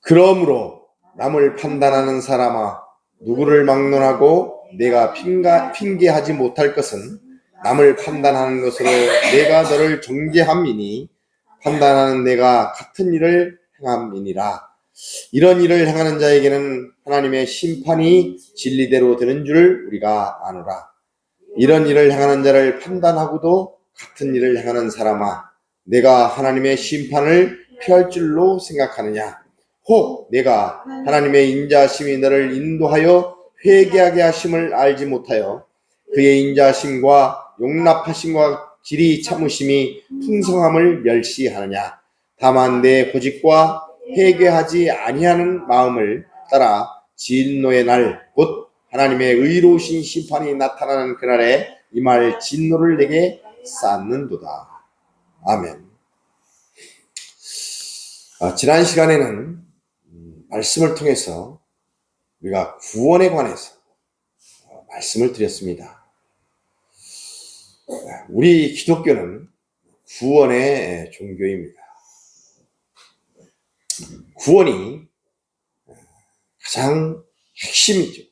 그러므로 남을 판단하는 사람아, 누구를 막론하고 내가 핑계하지 못할 것은 남을 판단하는 것으로 내가 너를 정죄함이니 판단하는 내가 같은 일을 행함이니라. 이런 일을 행하는 자에게는 하나님의 심판이 진리대로 되는 줄 우리가 아노라. 이런 일을 행하는 자를 판단하고도 같은 일을 행하는 사람아, 내가 하나님의 심판을 피할 줄로 생각하느냐? 혹 내가 하나님의 인자하심이 너를 인도하여 회개하게 하심을 알지 못하여 그의 인자하심과 용납하심과 길이 참으심이 풍성함을 멸시하느냐? 다만 내 고집과 회개하지 아니하는 마음을 따라 진노의 날, 곧 하나님의 의로우신 심판이 나타나는 그날에 이 말 진노를 내게 쌓는도다. 아멘. 지난 시간에는 말씀을 통해서 우리가 구원에 관해서 말씀을 드렸습니다. 우리 기독교는 구원의 종교입니다. 구원이 가장 핵심이죠.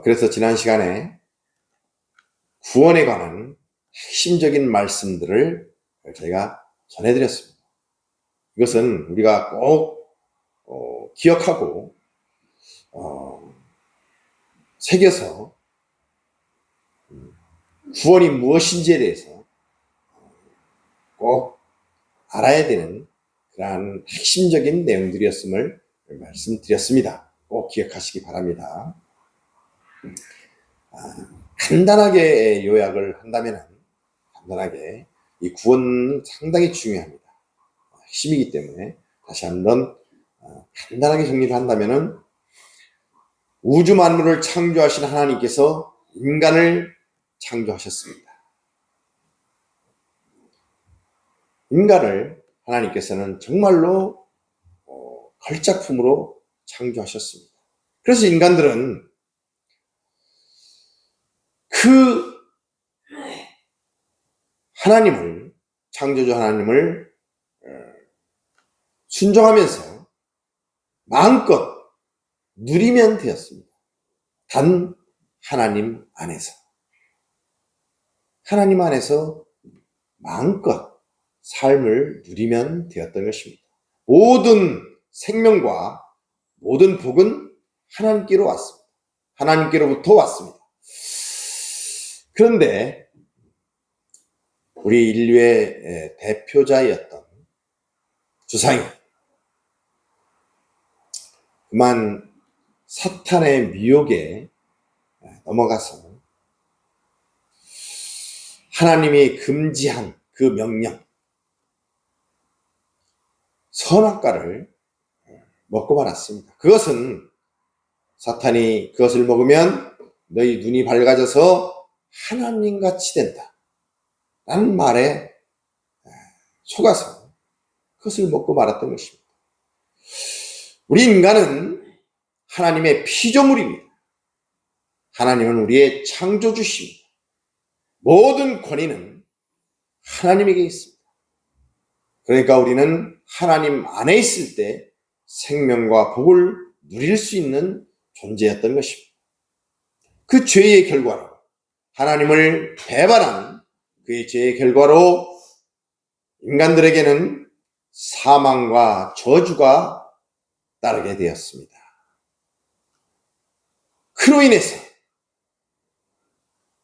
그래서 지난 시간에 구원에 관한 핵심적인 말씀들을 저희가 전해드렸습니다. 이것은 우리가 꼭 기억하고 새겨서 구원이 무엇인지에 대해서 꼭 알아야 되는 그러한 핵심적인 내용들이었음을 말씀드렸습니다. 꼭 기억하시기 바랍니다. 간단하게 요약을 한다면 간단하게 이 구원은 상당히 중요합니다. 핵심이기 때문에 다시 한번 간단하게 정리를 한다면 우주 만물을 창조하신 하나님께서 인간을 창조하셨습니다. 인간을 하나님께서는 정말로 걸작품으로 창조하셨습니다. 그래서 인간들은 그 하나님을, 창조주 하나님을 순종하면서 마음껏 누리면 되었습니다. 단 하나님 안에서. 하나님 안에서 마음껏 삶을 누리면 되었던 것입니다. 모든 생명과 모든 복은 하나님께로 왔습니다. 하나님께로부터 왔습니다. 그런데 우리 인류의 대표자였던 주상이 그만 사탄의 미혹에 넘어가서 하나님이 금지한 그 명령, 선악과를 먹고 말았습니다. 그것은 사탄이 그것을 먹으면 너희 눈이 밝아져서 하나님같이 된다 라는 말에 속아서 그것을 먹고 말았던 것입니다. 우리 인간은 하나님의 피조물입니다. 하나님은 우리의 창조주십니다. 모든 권위는 하나님에게 있습니다. 그러니까 우리는 하나님 안에 있을 때 생명과 복을 누릴 수 있는 존재였던 것입니다. 그 죄의 결과로 하나님을 배반한 그의 죄의 결과로 인간들에게는 사망과 저주가 따르게 되었습니다. 그로 인해서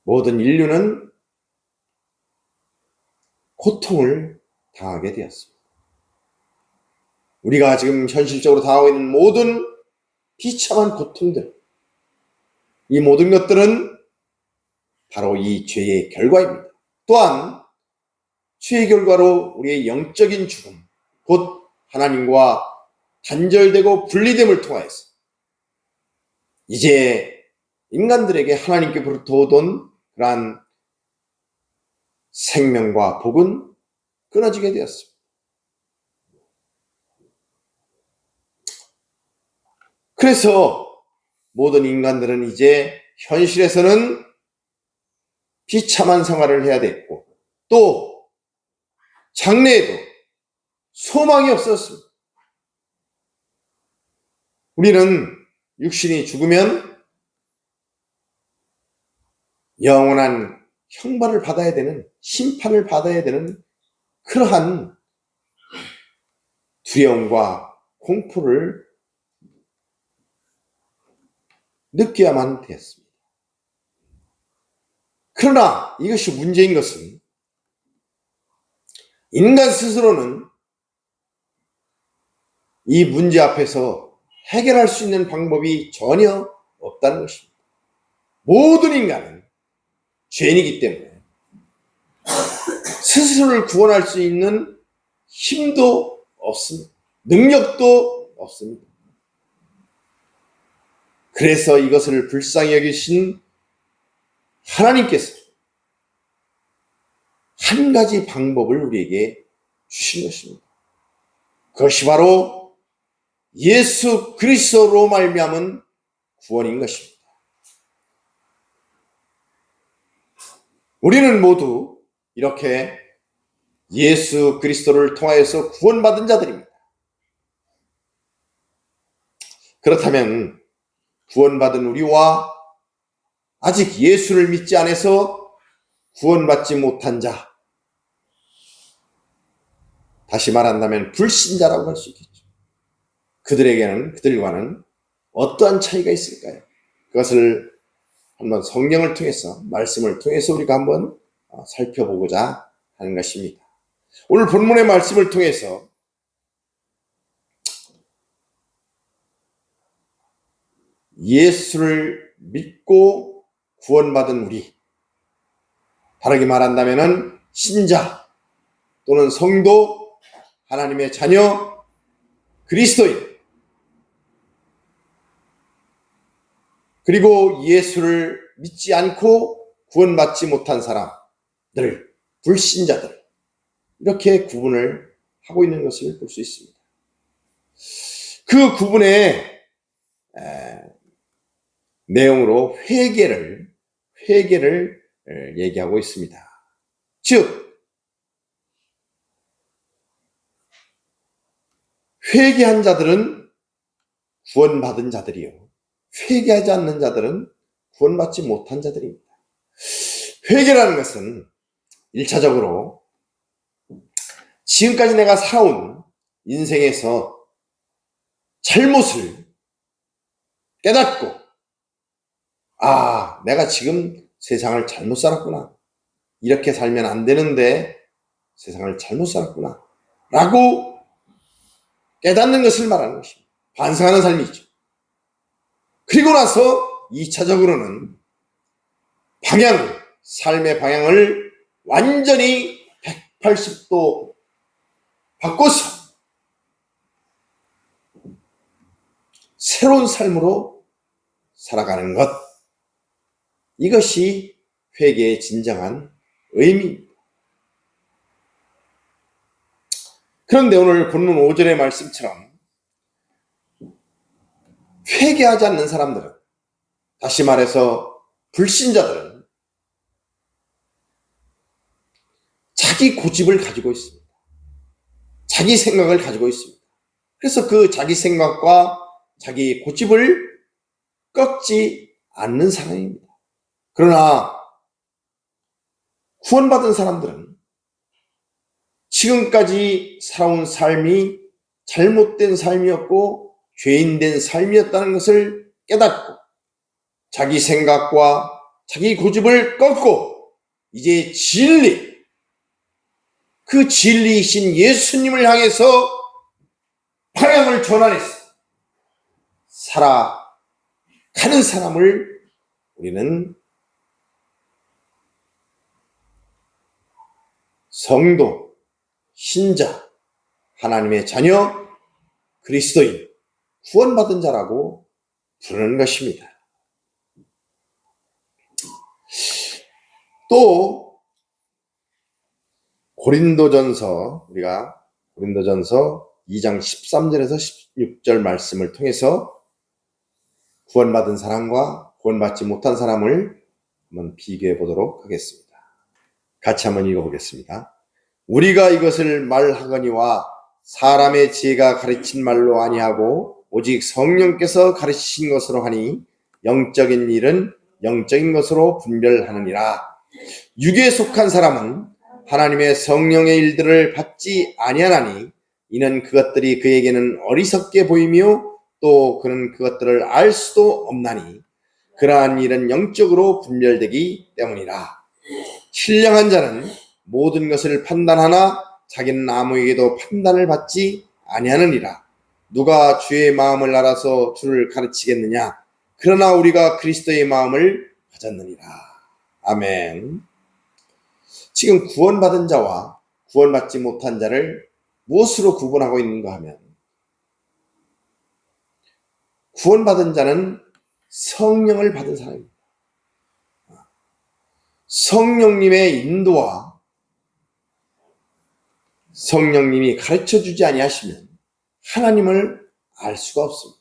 모든 인류는 고통을 당하게 되었습니다. 우리가 지금 현실적으로 당하고 있는 모든 비참한 고통들, 이 모든 것들은 바로 이 죄의 결과입니다. 또한 죄의 결과로 우리의 영적인 죽음, 곧 하나님과 단절되고 분리됨을 통하여서 이제 인간들에게 하나님께로부터 오던 그러한 생명과 복은 끊어지게 되었습니다. 그래서 모든 인간들은 이제 현실에서는 비참한 생활을 해야 됐고 또 장래에도 소망이 없었습니다. 우리는 육신이 죽으면 영원한 형벌을 받아야 되는, 심판을 받아야 되는 그러한 두려움과 공포를 느껴야만 되었습니다. 그러나 이것이 문제인 것은 인간 스스로는 이 문제 앞에서 해결할 수 있는 방법이 전혀 없다는 것입니다. 모든 인간은 죄인이기 때문에 스스로를 구원할 수 있는 힘도 없습니다. 능력도 없습니다. 그래서 이것을 불쌍히 여기신 하나님께서 한 가지 방법을 우리에게 주신 것입니다. 그것이 바로 예수 그리스도로 말미암은 구원인 것입니다. 우리는 모두 이렇게 예수 그리스도를 통하여서 구원받은 자들입니다. 그렇다면 구원받은 우리와 아직 예수를 믿지 않아서 구원받지 못한 자, 다시 말한다면 불신자라고 할 수 있겠죠. 그들과는 어떠한 차이가 있을까요? 그것을 한번 성경을 통해서, 말씀을 통해서 우리가 한번 살펴보고자 하는 것입니다. 오늘 본문의 말씀을 통해서 예수를 믿고 구원받은 우리, 다르게 말한다면 신자 또는 성도, 하나님의 자녀, 그리스도인, 그리고 예수를 믿지 않고 구원받지 못한 사람들, 불신자들, 이렇게 구분을 하고 있는 것을 볼 수 있습니다. 그 구분의 내용으로 회개를 얘기하고 있습니다. 즉, 회개한 자들은 구원받은 자들이요, 회개하지 않는 자들은 구원받지 못한 자들입니다. 회개라는 것은 1차적으로 지금까지 내가 살아온 인생에서 잘못을 깨닫고, 내가 지금 세상을 잘못 살았구나, 이렇게 살면 안 되는데 세상을 잘못 살았구나 라고 깨닫는 것을 말하는 것입니다. 반성하는 삶이죠. 그리고 나서 2차적으로는 삶의 방향을 완전히 180도 바꿔서 새로운 삶으로 살아가는 것, 이것이 회개의 진정한 의미입니다. 그런데 오늘 본문 5절의 말씀처럼 회개하지 않는 사람들은, 다시 말해서 불신자들은 자기 고집을 가지고 있습니다. 자기 생각을 가지고 있습니다. 그래서 그 자기 생각과 자기 고집을 꺾지 않는 상황입니다. 그러나 구원받은 사람들은 지금까지 살아온 삶이 잘못된 삶이었고 죄인된 삶이었다는 것을 깨닫고 자기 생각과 자기 고집을 꺾고 이제 그 진리이신 예수님을 향해서 방향을 전환해서 살아가는 사람을 우리는 성도, 신자, 하나님의 자녀, 그리스도인, 구원받은 자라고 부르는 것입니다. 또 우리가 고린도전서 2장 13절에서 16절 말씀을 통해서 구원받은 사람과 구원받지 못한 사람을 한번 비교해 보도록 하겠습니다. 같이 한번 읽어보겠습니다. 우리가 이것을 말하거니와 사람의 지혜가 가르친 말로 아니하고 오직 성령께서 가르치신 것으로 하니 영적인 일은 영적인 것으로 분별하느니라. 육에 속한 사람은 하나님의 성령의 일들을 받지 아니하나니 이는 그것들이 그에게는 어리석게 보이며 또 그는 그것들을 알 수도 없나니 그러한 일은 영적으로 분별되기 때문이라. 신령한 자는 모든 것을 판단하나 자기는 아무에게도 판단을 받지 아니하느니라. 누가 주의 마음을 알아서 주를 가르치겠느냐? 그러나 우리가 그리스도의 마음을 가졌느니라. 아멘. 지금 구원받은 자와 구원받지 못한 자를 무엇으로 구분하고 있는가 하면, 구원받은 자는 성령을 받은 사람입니다. 성령님의 인도와 성령님이 가르쳐주지 아니하시면 하나님을 알 수가 없습니다.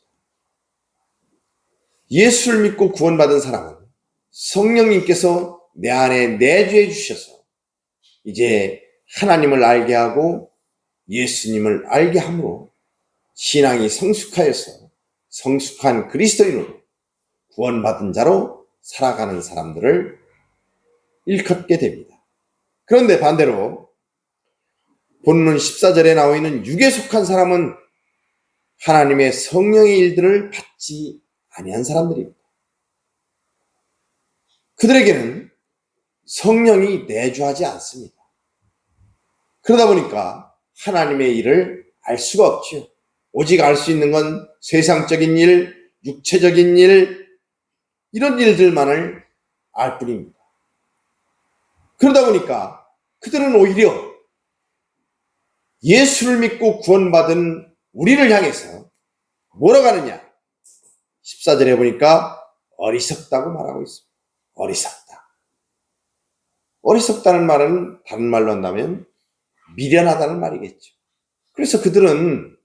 예수를 믿고 구원받은 사람은 성령님께서 내 안에 내주해 주셔서 이제 하나님을 알게 하고 예수님을 알게 함으로 신앙이 성숙하여서 성숙한 그리스도인으로 구원받은 자로 살아가는 사람들을 일컫게 됩니다. 그런데 반대로 본문 14절에 나와 있는 육에 속한 사람은 하나님의 성령의 일들을 받지 아니한 사람들입니다. 그들에게는 성령이 내주하지 않습니다. 그러다 보니까 하나님의 일을 알 수가 없죠. 오직 알 수 있는 건 세상적인 일, 육체적인 일, 이런 일들만을 알 뿐입니다. 그러다 보니까 그들은 오히려 예수를 믿고 구원받은 우리를 향해서 뭐라고 하느냐? 14절에 보니까 어리석다고 말하고 있습니다. 어리석다. 어리석다는 말은 다른 말로 한다면 미련하다는 말이겠죠. 그래서 그들은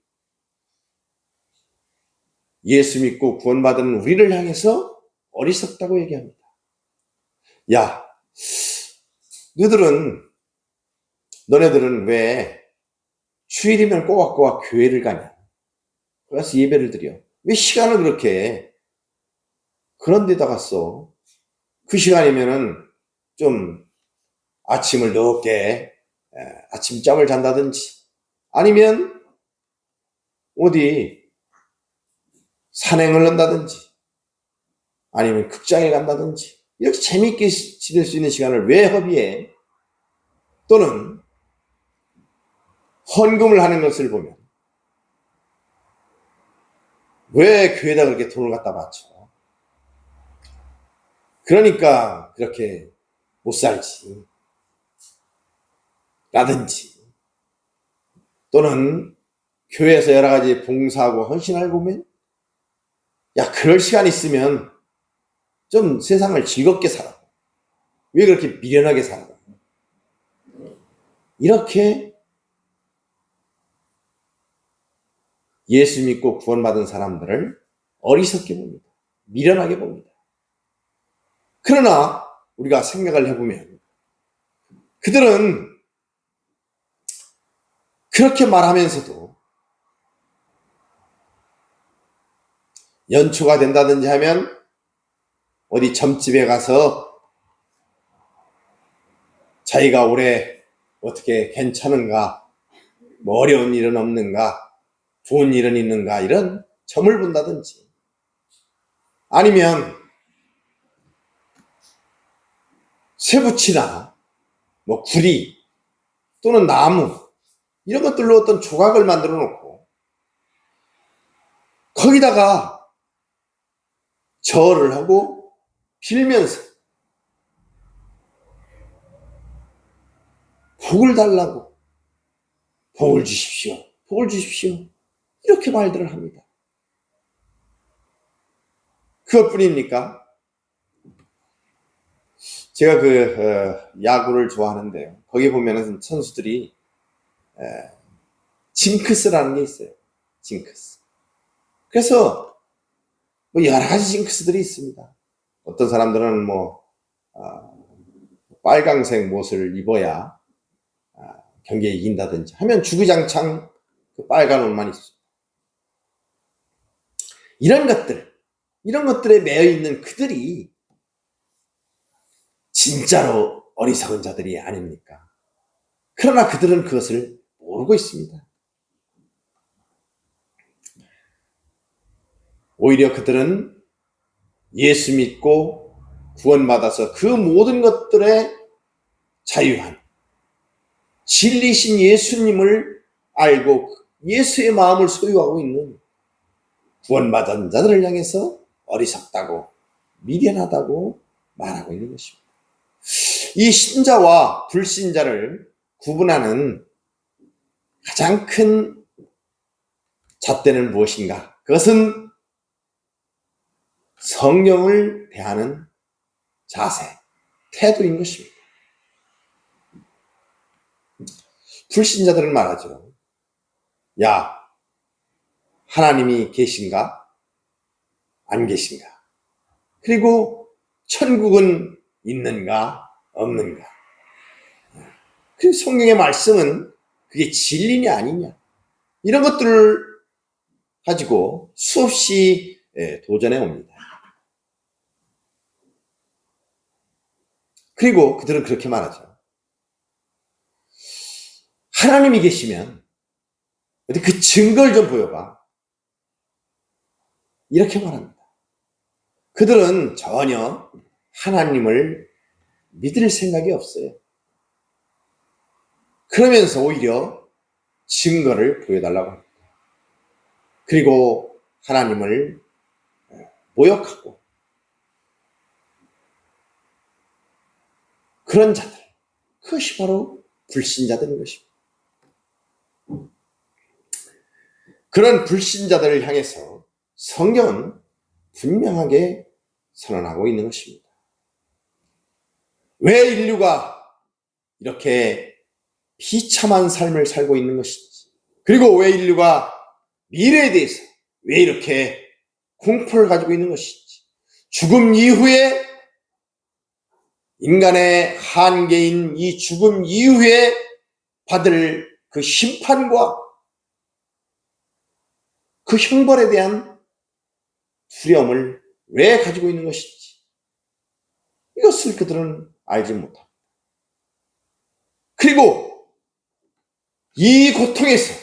예수 믿고 구원받은 우리를 향해서 어리석다고 얘기합니다. 야, 너네들은 왜 주일이면 꼬박꼬박 교회를 가냐? 그래서 예배를 드려. 왜 시간을 그렇게 그런 데다가 써? 그 시간이면은 좀 아침을 늦게 아침잠을 잔다든지 아니면 어디 산행을 한다든지 아니면 극장에 간다든지 이렇게 재미있게 지낼 수 있는 시간을 왜 허비해? 또는 헌금을 하는 것을 보면 왜 교회에다 그렇게 돈을 갖다 바쳐? 그러니까 그렇게 못 살지 라든지, 또는 교회에서 여러 가지 봉사하고 헌신을 보면 야, 그럴 시간 있으면 좀 세상을 즐겁게 살아. 왜 그렇게 미련하게 살아? 이렇게 예수 믿고 구원받은 사람들을 어리석게 봅니다. 미련하게 봅니다. 그러나 우리가 생각을 해보면 그들은 그렇게 말하면서도 연초가 된다든지 하면 어디 점집에 가서 자기가 올해 어떻게 괜찮은가, 뭐 어려운 일은 없는가, 좋은 일은 있는가, 이런 점을 본다든지, 아니면 쇠붙이나 뭐 구리 또는 나무 이런 것들로 어떤 조각을 만들어 놓고 거기다가 절을 하고 빌면서 복을 달라고, 복을 주십시오, 복을 주십시오, 이렇게 말들을 합니다. 그것뿐입니까? 제가 야구를 좋아하는데요. 거기 보면은 선수들이 징크스라는 게 있어요. 징크스. 그래서 뭐 여러 가지 징크스들이 있습니다. 어떤 사람들은 빨강색 옷을 입어야 경기에 이긴다든지 하면 주구장창 그 빨간 옷만 있어요. 이런 것들에 매여 있는 그들이 진짜로 어리석은 자들이 아닙니까? 그러나 그들은 그것을 모르고 있습니다. 오히려 그들은 예수 믿고 구원받아서 그 모든 것들에 자유한 진리신 예수님을 알고 예수의 마음을 소유하고 있는 구원받은 자들을 향해서 어리석다고 미련하다고 말하고 있는 것입니다. 이 신자와 불신자를 구분하는 가장 큰 잣대는 무엇인가? 그것은 성경을 대하는 자세, 태도인 것입니다. 불신자들은 말하죠. 야, 하나님이 계신가? 안 계신가? 그리고 천국은 있는가? 없는가? 그 성경의 말씀은 그게 진리냐 아니냐? 이런 것들을 가지고 수없이 도전해 옵니다. 그리고 그들은 그렇게 말하죠. 하나님이 계시면 어디 그 증거를 좀 보여봐. 이렇게 말합니다. 그들은 전혀 하나님을 믿을 생각이 없어요. 그러면서 오히려 증거를 보여달라고 합니다. 그리고 하나님을 모욕하고 그런 자들, 그것이 바로 불신자들인 것입니다. 그런 불신자들을 향해서 성경은 분명하게 선언하고 있는 것입니다. 왜 인류가 이렇게 비참한 삶을 살고 있는 것인지, 그리고 왜 인류가 미래에 대해서 왜 이렇게 공포를 가지고 있는 것인지, 죽음 이후에 인간의 한계인 이 죽음 이후에 받을 그 심판과 그 형벌에 대한 두려움을 왜 가지고 있는 것인지, 이것을 그들은 알지 못합니다. 그리고 이 고통에서,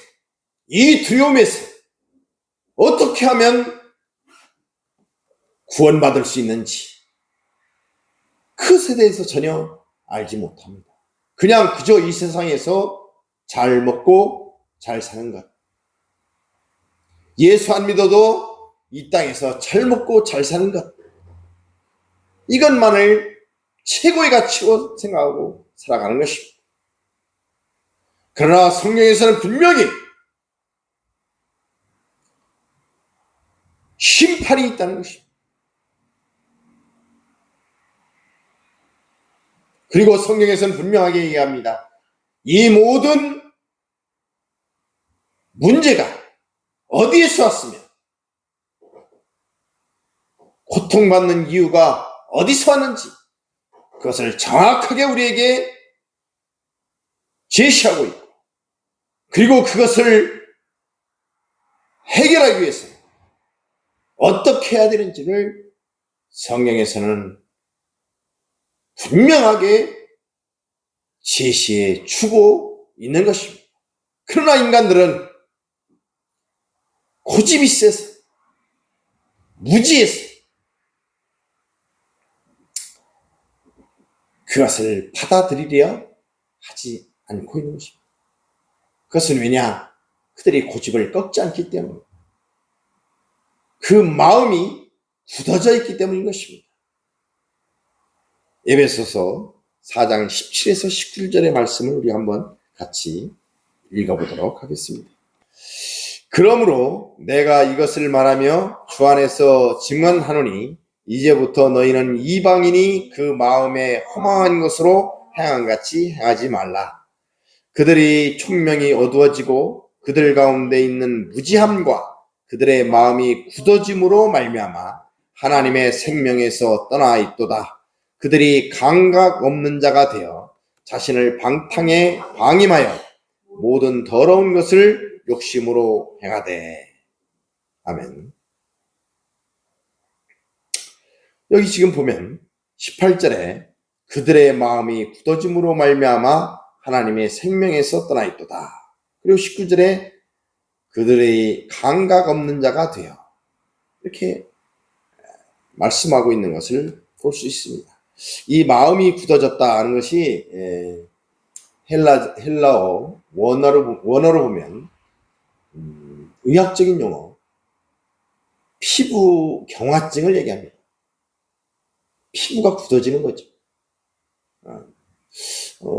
이 두려움에서 어떻게 하면 구원받을 수 있는지 그것에 대해서 전혀 알지 못합니다. 그냥 그저 이 세상에서 잘 먹고 잘 사는 것, 예수 안 믿어도 이 땅에서 잘 먹고 잘 사는 것, 이것만을 최고의 가치로 생각하고 살아가는 것입니다. 그러나 성경에서는 분명히 심판이 있다는 것입니다. 그리고 성경에서는 분명하게 얘기합니다. 이 모든 문제가 어디에서 왔으며 고통받는 이유가 어디서 왔는지 그것을 정확하게 우리에게 제시하고 있고, 그리고 그것을 해결하기 위해서 어떻게 해야 되는지를 성경에서는 분명하게 제시해 주고 있는 것입니다. 그러나 인간들은 고집이 세서, 무지해서 그것을 받아들이려 하지 않고 있는 것입니다. 그것은 왜냐? 그들이 고집을 꺾지 않기 때문입니다. 그 마음이 굳어져 있기 때문인 것입니다. 에베소서 4장 17에서 19절의 말씀을 우리 한번 같이 읽어보도록 하겠습니다. 그러므로 내가 이것을 말하며 주 안에서 증언하노니 이제부터 너희는 이방인이 그 마음에 허망한 것으로 행한 같이 행하지 말라. 그들이 총명이 어두워지고 그들 가운데 있는 무지함과 그들의 마음이 굳어짐으로 말미암아 하나님의 생명에서 떠나 있도다. 그들이 감각 없는 자가 되어 자신을 방탕에 방임하여 모든 더러운 것을 욕심으로 행하되. 아멘. 여기 지금 보면 18절에 그들의 마음이 굳어짐으로 말미암아 하나님의 생명에서 떠나있도다. 그리고 19절에 그들의 감각 없는 자가 되어, 이렇게 말씀하고 있는 것을 볼 수 있습니다. 이 마음이 굳어졌다 하는 것이 헬라어 원어로 보면 의학적인 용어 피부 경화증을 얘기합니다. 피부가 굳어지는 거죠.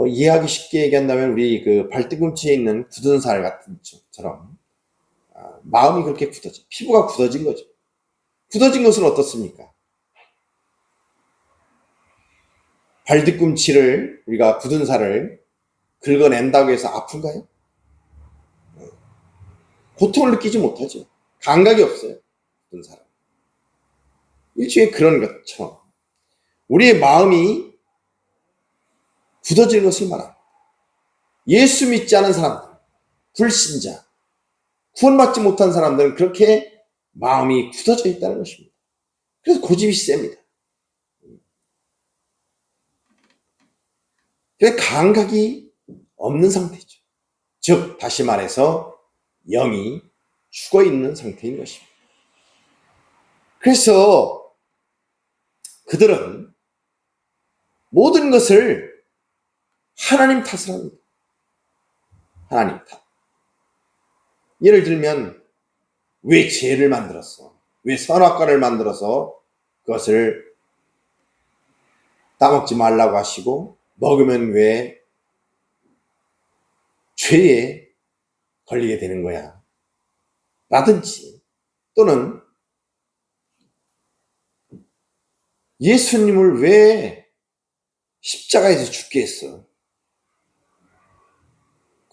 이해하기 쉽게 얘기한다면 우리 그 발뒤꿈치에 있는 굳은 살 같은 것처럼 마음이 그렇게 굳어져, 피부가 굳어진 거죠. 굳어진 것은 어떻습니까? 발뒤꿈치를 우리가 굳은 살을 긁어낸다고 해서 아픈가요? 고통을 느끼지 못하죠. 감각이 없어요. 굳은 사람. 일종의 그런 것처럼 우리의 마음이 굳어지는 것을 말합니다. 예수 믿지 않은 사람들, 불신자, 구원받지 못한 사람들은 그렇게 마음이 굳어져 있다는 것입니다. 그래서 고집이 셉니다. 그래서 감각이 없는 상태죠. 즉 다시 말해서 영이 죽어있는 상태인 것입니다. 그래서 그들은 모든 것을 하나님 탓을 합니다. 하나님 탓. 예를 들면 왜 죄를 만들었어? 왜 선악과를 만들어서 그것을 따먹지 말라고 하시고 먹으면 왜 죄에 걸리게 되는 거야? 라든지, 또는 예수님을 왜 십자가에서 죽게 했어?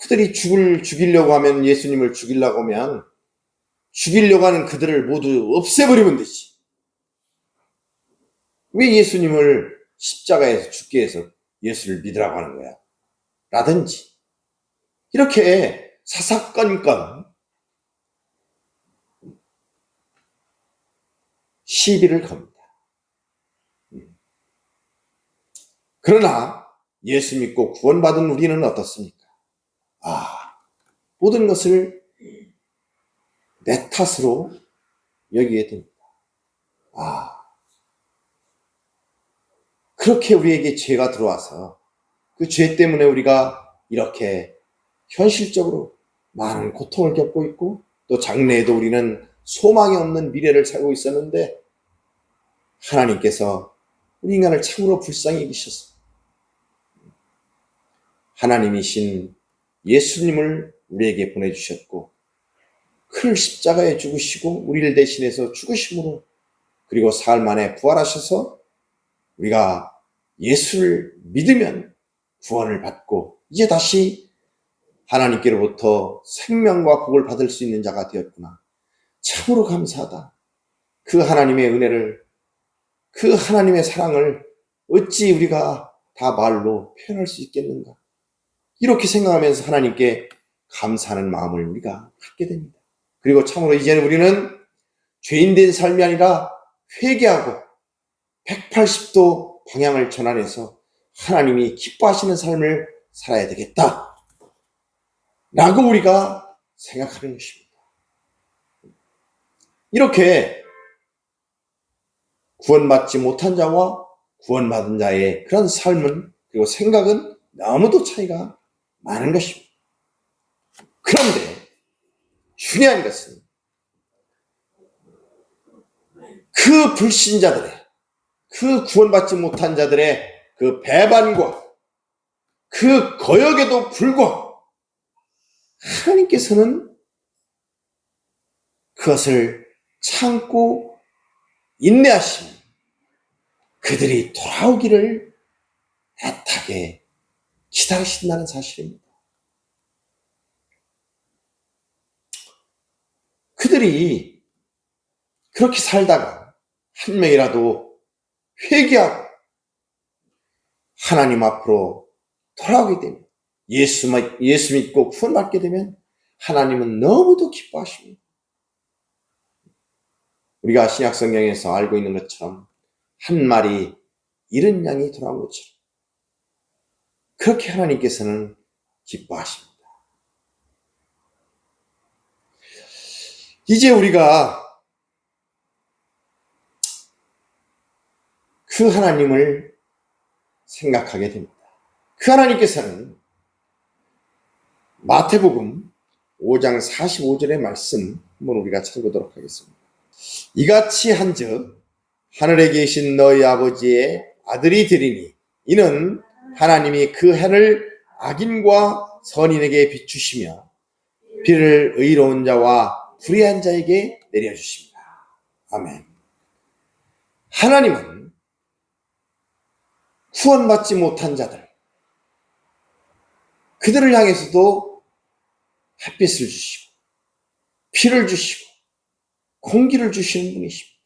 그들이 죽이려고 하면, 예수님을 죽이려고 하면 죽이려고 하는 그들을 모두 없애버리면 되지. 왜 예수님을 십자가에서 죽게 해서 예수를 믿으라고 하는 거야? 라든지, 이렇게 사사건건 시비를 겁니다. 그러나 예수 믿고 구원받은 우리는 어떻습니까? 모든 것을 내 탓으로 여기게 됩니다. 그렇게 우리에게 죄가 들어와서 그 죄 때문에 우리가 이렇게 현실적으로 많은 고통을 겪고 있고, 또 장래에도 우리는 소망이 없는 미래를 살고 있었는데 하나님께서 우리 인간을 참으로 불쌍히 여기셔서 하나님이신 예수님을 우리에게 보내주셨고, 그 십자가에 죽으시고 우리를 대신해서 죽으심으로, 그리고 사흘 만에 부활하셔서 우리가 예수를 믿으면 구원을 받고 이제 다시 하나님께로부터 생명과 복을 받을 수 있는 자가 되었구나. 참으로 감사하다. 그 하나님의 은혜를, 그 하나님의 사랑을 어찌 우리가 다 말로 표현할 수 있겠는가. 이렇게 생각하면서 하나님께 감사하는 마음을 우리가 갖게 됩니다. 그리고 참으로 이제는 우리는 죄인된 삶이 아니라 회개하고 180도 방향을 전환해서 하나님이 기뻐하시는 삶을 살아야 되겠다 라고 우리가 생각하는 것입니다. 이렇게 구원받지 못한 자와 구원받은 자의 그런 삶은, 그리고 생각은 너무도 차이가 많은 것입니다. 그런데 중요한 것은 그 불신자들의, 그 구원받지 못한 자들의 그 배반과 그 거역에도 불구하고 하나님께서는 그것을 참고 인내하시며 그들이 돌아오기를 애타게 기다리신다는 사실입니다. 그들이 그렇게 살다가 한 명이라도 회개하고 하나님 앞으로 돌아오게 되면, 예수 믿고 구원받게 되면 하나님은 너무도 기뻐하십니다. 우리가 신약 성경에서 알고 있는 것처럼 한 마리 잃은 양이 돌아온 것처럼 그렇게 하나님께서는 기뻐하십니다. 이제 우리가 그 하나님을 생각하게 됩니다. 그 하나님께서는 마태복음 5장 45절의 말씀 한번 우리가 찾아보도록 하겠습니다. 이같이 한즉 하늘에 계신 너희 아버지의 아들이 되리니 이는 하나님이 그 해를 악인과 선인에게 비추시며 비를 의로운 자와 불의한 자에게 내려주십니다. 아멘. 하나님은 구원받지 못한 자들, 그들을 향해서도 햇빛을 주시고 비를 주시고 공기를 주시는 분이십니다.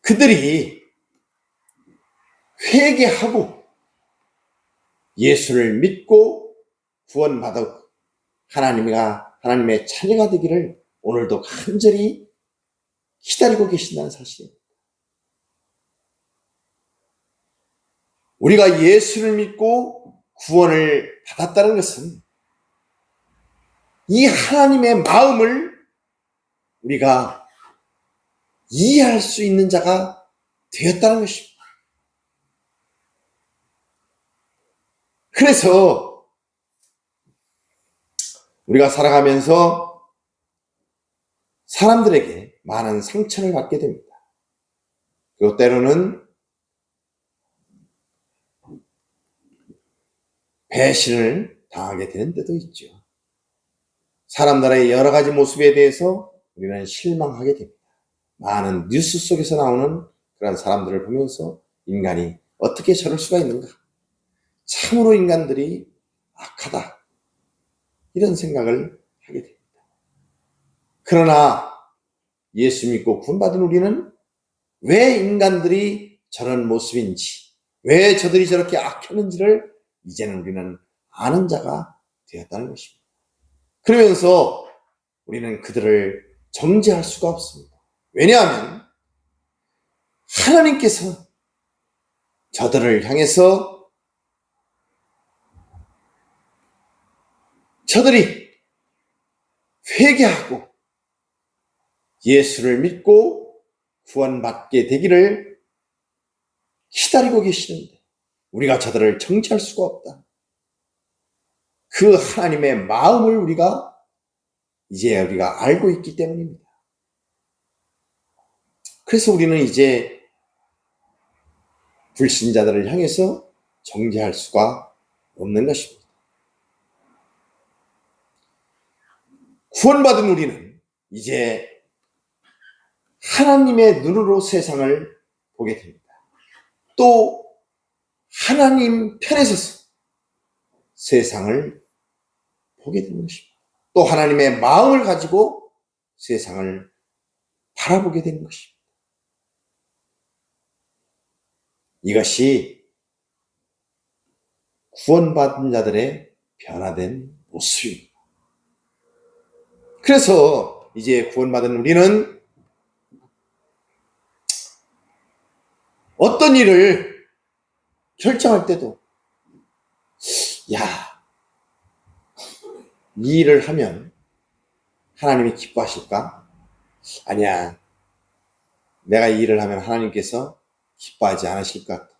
그들이 회개하고 예수를 믿고 구원받아 하나님의 자녀가 되기를 오늘도 간절히 기다리고 계신다는 사실입니다. 우리가 예수를 믿고 구원을 받았다는 것은 이 하나님의 마음을 우리가 이해할 수 있는 자가 되었다는 것입니다. 그래서 우리가 살아가면서 사람들에게 많은 상처를 받게 됩니다. 그리고 때로는 배신을 당하게 되는 때도 있죠. 사람들의 여러 가지 모습에 대해서 우리는 실망하게 됩니다. 많은 뉴스 속에서 나오는 그런 사람들을 보면서 인간이 어떻게 저럴 수가 있는가? 참으로 인간들이 악하다. 이런 생각을 하게 됩니다. 그러나 예수 믿고 구원받은 우리는 왜 인간들이 저런 모습인지, 왜 저들이 저렇게 악했는지를 이제는 우리는 아는 자가 되었다는 것입니다. 그러면서 우리는 그들을 정죄할 수가 없습니다. 왜냐하면 하나님께서 저들을 향해서 저들이 회개하고 예수를 믿고 구원받게 되기를 기다리고 계시는데 우리가 저들을 정죄할 수가 없다. 그 하나님의 마음을 우리가 알고 있기 때문입니다. 그래서 우리는 이제 불신자들을 향해서 정죄할 수가 없는 것입니다. 구원받은 우리는 이제 하나님의 눈으로 세상을 보게 됩니다. 또 하나님 편에 서서 세상을 보게 되는 것입니다. 또 하나님의 마음을 가지고 세상을 바라보게 되는 것입니다. 이것이 구원받은 자들의 변화된 모습입니다. 그래서 이제 구원받은 우리는 어떤 일을 결정할 때도 이 일을 하면 하나님이 기뻐하실까? 아니야. 내가 이 일을 하면 하나님께서 기뻐하지 않으실 것 같다.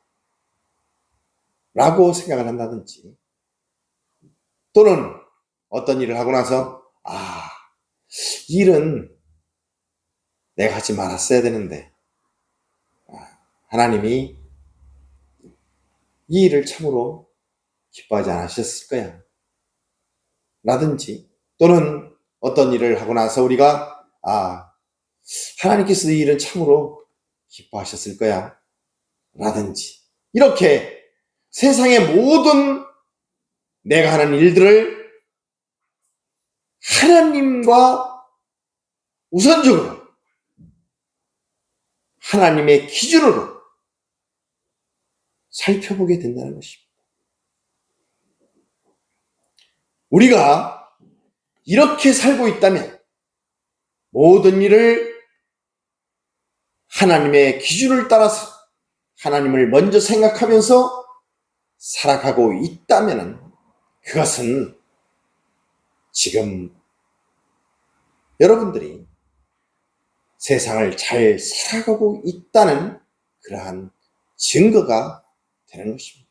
라고 생각을 한다든지 또는 어떤 일을 하고 나서 이 일은 내가 하지 말았어야 되는데 하나님이 이 일을 참으로 기뻐하지 않으셨을 거야. 라든지 또는 어떤 일을 하고 나서 우리가 하나님께서 이 일은 참으로 기뻐하셨을 거야. 라든지 이렇게 세상의 모든 내가 하는 일들을 하나님과 우선적으로 하나님의 기준으로 살펴보게 된다는 것입니다. 우리가 이렇게 살고 있다면 모든 일을 하나님의 기준을 따라서 하나님을 먼저 생각하면서 살아가고 있다면 그것은 지금 여러분들이 세상을 잘 살아가고 있다는 그러한 증거가 되는 것입니다.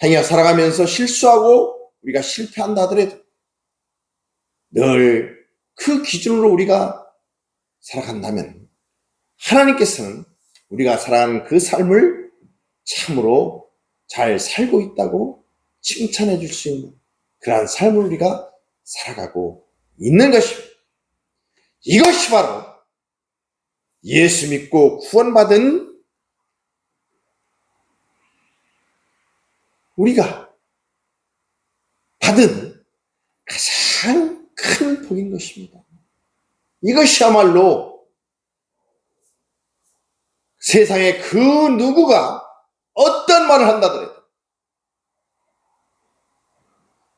행여 살아가면서 실수하고 우리가 실패한다 하더라도 늘 그 기준으로 우리가 살아간다면 하나님께서는 우리가 살아가는 그 삶을 참으로 잘 살고 있다고 칭찬해 줄 수 있는 그러한 삶을 우리가 살아가고 있는 것입니다. 이것이 바로 예수 믿고 구원받은 우리가 받은 가장 큰 복인 것입니다. 이것이야말로 세상의 그 누구가 어떤 말을 한다더라도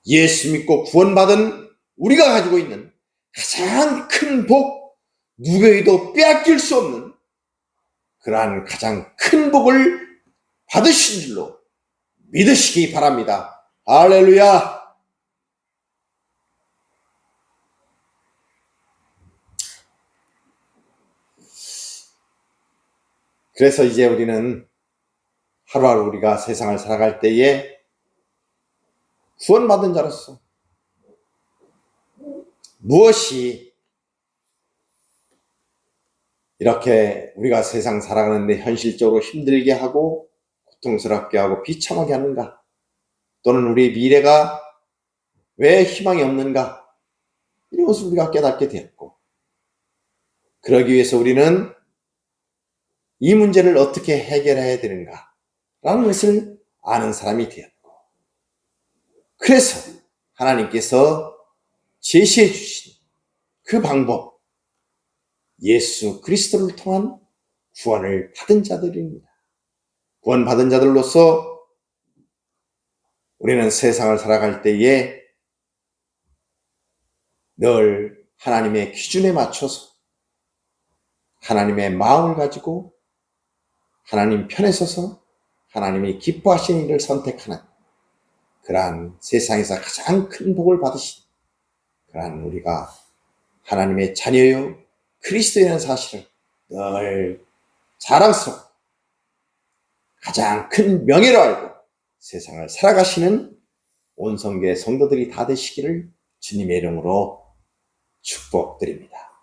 예수 믿고 구원받은 우리가 가지고 있는 가장 큰 복, 누구에게도 빼앗길 수 없는 그러한 가장 큰 복을 받으신 줄로 믿으시기 바랍니다. 할렐루야! 그래서 이제 우리는 하루하루 우리가 세상을 살아갈 때에 구원받은 자로서 무엇이 이렇게 우리가 세상 살아가는데 현실적으로 힘들게 하고 고통스럽게 하고 비참하게 하는가? 또는 우리 미래가 왜 희망이 없는가? 이런 것을 우리가 깨닫게 되었고, 그러기 위해서 우리는 이 문제를 어떻게 해결해야 되는가? 라는 것을 아는 사람이 되었고, 그래서 하나님께서 제시해 주신 그 방법, 예수 그리스도를 통한 구원을 받은 자들입니다. 구원받은 자들로서 우리는 세상을 살아갈 때에 늘 하나님의 기준에 맞춰서 하나님의 마음을 가지고 하나님 편에 서서 하나님이 기뻐하시는 일을 선택하는 그러한 세상에서 가장 큰 복을 받으신 그러한 우리가 하나님의 자녀요 그리스도라는 사실을 늘 자랑스럽고 가장 큰 명예로 알고 세상을 살아가시는 온 성교의 성도들이 다 되시기를 주님의 이름으로 축복드립니다.